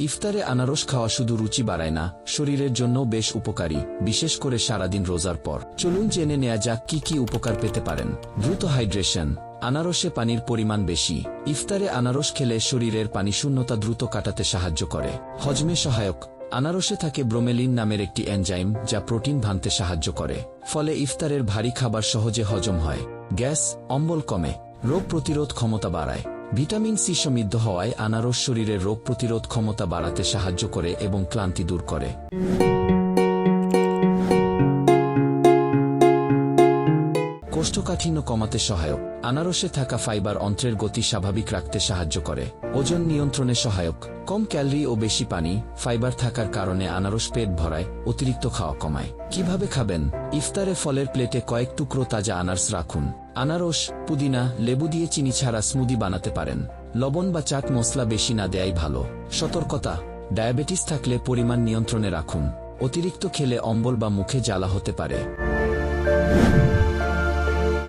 ইফতারে আনারস খাওয়া শুধু রুচি বাড়ায় না, শরীরের জন্য বেশ উপকারী, বিশেষ করে সারাদিন রোজার পর। চলুন জেনে নেওয়া যাক কি কি উপকার পেতে পারেন। দ্রুত হাইড্রেশন। আনারসে পানির পরিমাণ বেশি। ইফতারে আনারস খেলে শরীরের পানি শূন্যতা দ্রুত কাটাতে সাহায্য করে। হজমে সহায়ক। আনারসে থাকে ব্রোমেলিন নামের একটি এনজাইম যা প্রোটিন ভাঙতে সাহায্য করে, ফলে ইফতারের ভারী খাবার সহজে হজম হয়। গ্যাস, অম্বল কমে। রোগ প্রতিরোধ ক্ষমতা বাড়ায়। ভিটামিন সি সমৃদ্ধ হওয়ায় আনারস শরীরের রোগ প্রতিরোধ ক্ষমতা বাড়াতে সাহায্য করে এবং ক্লান্তি দূর করে। কোষ্ঠকাঠিন্য কমাতে সহায়ক। আনারসে থাকা ফাইবার অন্ত্রের গতি স্বাভাবিক রাখতে সাহায্য করে। ওজন নিয়ন্ত্রণে সহায়ক। কম ক্যালোরি ও বেশি পানি, ফাইবার থাকার কারণে আনারস পেট ভরায়, অতিরিক্ত খাওয়া কমায়। কিভাবে খাবেন? ইফতারে ফলের প্লেটে কয়েক টুকরো তাজা আনারস রাখুন। আনারস, পুদিনা, লেবু দিয়ে চিনি ছাড়া স্মুদি বানাতে পারেন। লবণ বা চাট মশলা বেশি না দেয়াই ভালো। সতর্কতা: ডায়াবেটিস থাকলে পরিমাণ নিয়ন্ত্রণে রাখুন। অতিরিক্ত খেলে অম্বল বা মুখে জ্বালা হতে পারে।